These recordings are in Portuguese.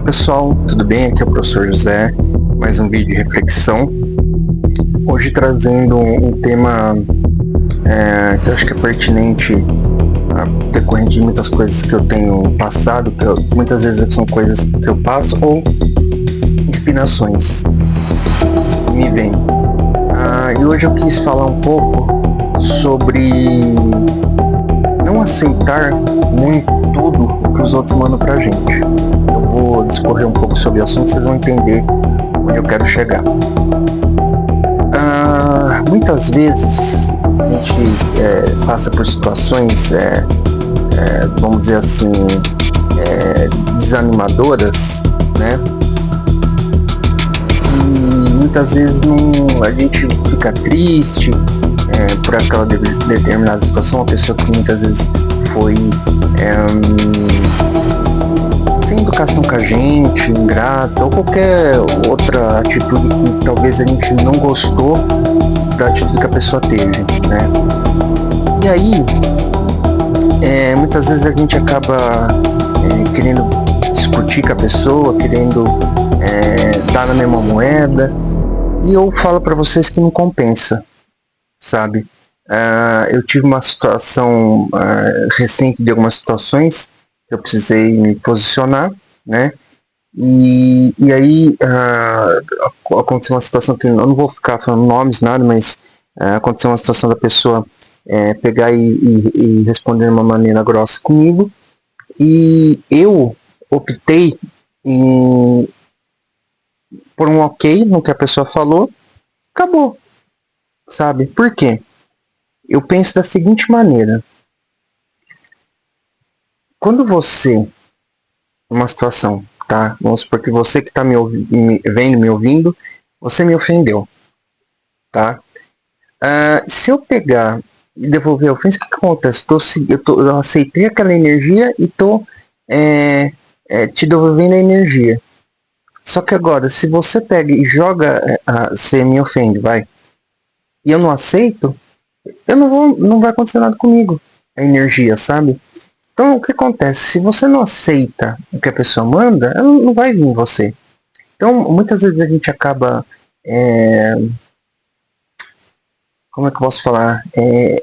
Pessoal, tudo bem? Aqui é o professor José, mais um vídeo de reflexão. Hoje trazendo um tema que eu acho que é pertinente decorrente de muitas coisas que eu tenho passado, muitas vezes são coisas que eu passo ou inspirações que me vêm. E hoje eu quis falar um pouco sobre não aceitar muito tudo o que os outros mandam pra gente. Eu vou discorrer um pouco sobre o assunto, vocês vão entender onde eu quero chegar. Muitas vezes a gente passa por situações, vamos dizer assim, desanimadoras, né? E muitas vezes a gente fica triste por aquela determinada situação, uma pessoa que muitas vezes foi sem educação com a gente, ingrata, ou qualquer outra atitude que talvez a gente não gostou da atitude que a pessoa teve, né? E aí, muitas vezes a gente acaba querendo discutir com a pessoa, querendo dar na mesma moeda, e eu falo para vocês que não compensa, sabe? Eu tive uma situação recente de algumas situações que eu precisei me posicionar, né? E aí aconteceu uma situação que eu não vou ficar falando nomes, nada, mas aconteceu uma situação da pessoa pegar e responder de uma maneira grossa comigo, e eu optei por um ok no que a pessoa falou, acabou, sabe? Por quê? Eu penso da seguinte maneira: quando você, numa situação, tá? Vamos supor que você que está me ouvindo, você me ofendeu, tá? Se eu pegar e devolver a ofensa, o que acontece? Eu aceitei aquela energia e tô te devolvendo a energia. Só que agora, se você pega e joga, você me ofende, vai, e eu não aceito, não vai acontecer nada comigo, a energia, sabe? Então, o que acontece? Se você não aceita o que a pessoa manda, ela não vai vir em você. Então, muitas vezes a gente acaba, como é que eu posso falar?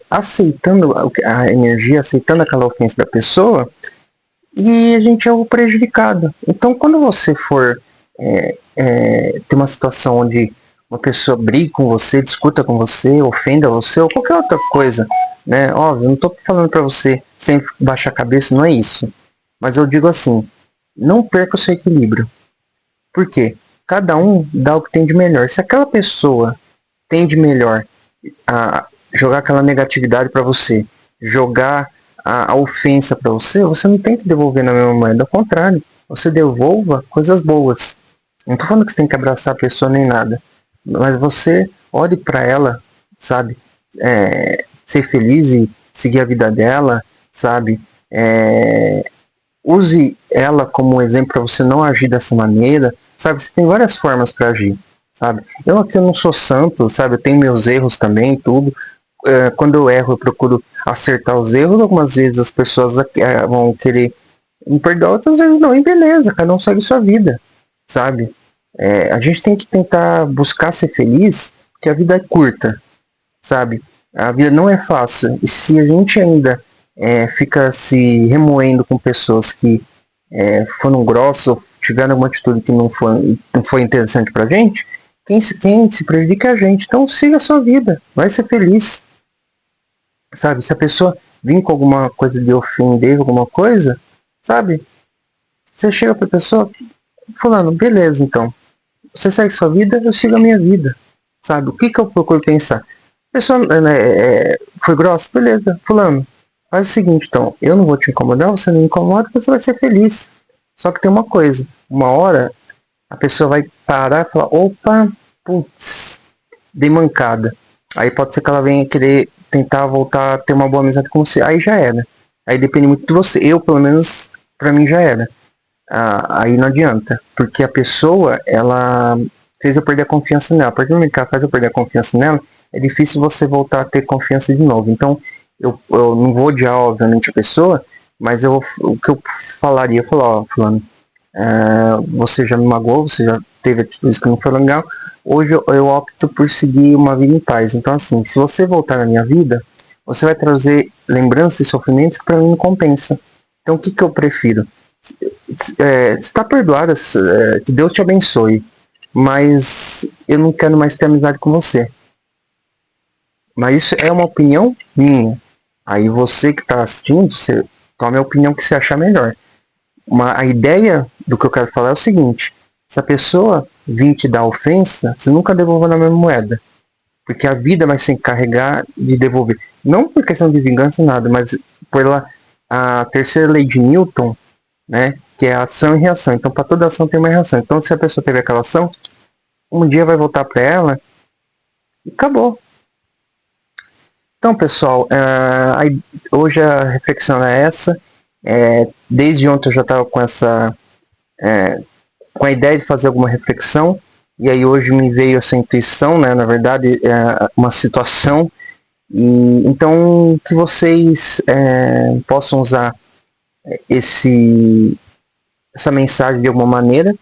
Aceitando a energia, aceitando aquela ofensa da pessoa, e a gente é o prejudicado. Então, quando você for ter uma situação onde uma pessoa briga com você, discuta com você, ofenda você, ou qualquer outra coisa, né? Óbvio, eu não estou falando para você sempre baixar a cabeça, não é isso. Mas eu digo assim, não perca o seu equilíbrio. Por quê? Cada um dá o que tem de melhor. Se aquela pessoa tem de melhor a jogar aquela negatividade para você, jogar a ofensa para você, você não tem que devolver na mesma moeda. Ao contrário, você devolva coisas boas. Não estou falando que você tem que abraçar a pessoa nem nada, mas você olhe para ela, sabe? Ser feliz e seguir a vida dela, sabe? Use ela como um exemplo para você não agir dessa maneira, sabe? Você tem várias formas para agir, sabe? Eu não sou santo, sabe? Eu tenho meus erros também, tudo. Quando eu erro, eu procuro acertar os erros. Algumas vezes as pessoas vão querer me perdoar, outras vezes não. E beleza, cada um segue sua vida, sabe? A gente tem que tentar buscar ser feliz, porque a vida é curta, sabe? A vida não é fácil. E se a gente ainda fica se remoendo com pessoas que foram grossas ou tiveram alguma atitude que não foi interessante pra gente, quem se prejudica é a gente. Então siga a sua vida, vai ser feliz, sabe? Se a pessoa vir com alguma coisa de ofender, alguma coisa, sabe? Você chega pra pessoa, fulano, beleza, então. Você segue sua vida, eu sigo a minha vida, sabe? O que eu procuro pensar? A pessoa foi grossa, beleza, fulano, faz o seguinte, então, eu não vou te incomodar, você não me incomoda, você vai ser feliz. Só que tem uma coisa, uma hora a pessoa vai parar e falar, opa, putz, dei mancada. Aí pode ser que ela venha querer tentar voltar a ter uma boa amizade com você, aí já era. Aí depende muito de você, eu pelo menos, pra mim já era. Aí não adianta, porque a pessoa, ela fez eu perder a confiança nela. A partir do momento que ela faz eu perder a confiança nela, é difícil você voltar a ter confiança de novo. Então, eu não vou odiar, obviamente, a pessoa, mas o que eu falaria, ó, fulano, você já me magoou, você já teve atitudes que não foi legal. Hoje eu opto por seguir uma vida em paz. Então, assim, se você voltar na minha vida, você vai trazer lembranças e sofrimentos que para mim não compensa. Então, o que, que eu prefiro? Está perdoada, que Deus te abençoe, mas eu não quero mais ter amizade com você. Mas isso é uma opinião minha. Aí você que está assistindo, você tome a opinião que você achar melhor. A ideia do que eu quero falar é o seguinte: se a pessoa vir te dar ofensa, você nunca devolva na mesma moeda. Porque a vida vai se encarregar de devolver. Não por questão de vingança, nada, mas pela a terceira lei de Newton, né? Que é ação e reação. Então, para toda ação tem uma reação. Então, se a pessoa teve aquela ação, um dia vai voltar para ela e acabou. Então, pessoal, hoje a reflexão é essa. Desde ontem eu já estava com a ideia de fazer alguma reflexão, e aí hoje me veio essa intuição, né? Na verdade, uma situação, e então que vocês possam usar essa mensagem de alguma maneira,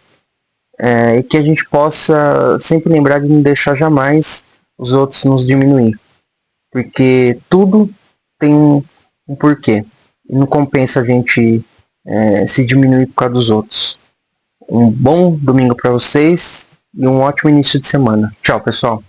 e que a gente possa sempre lembrar de não deixar jamais os outros nos diminuir, porque tudo tem um porquê, e não compensa a gente se diminuir por causa dos outros. Um bom domingo para vocês e um ótimo início de semana. Tchau, pessoal.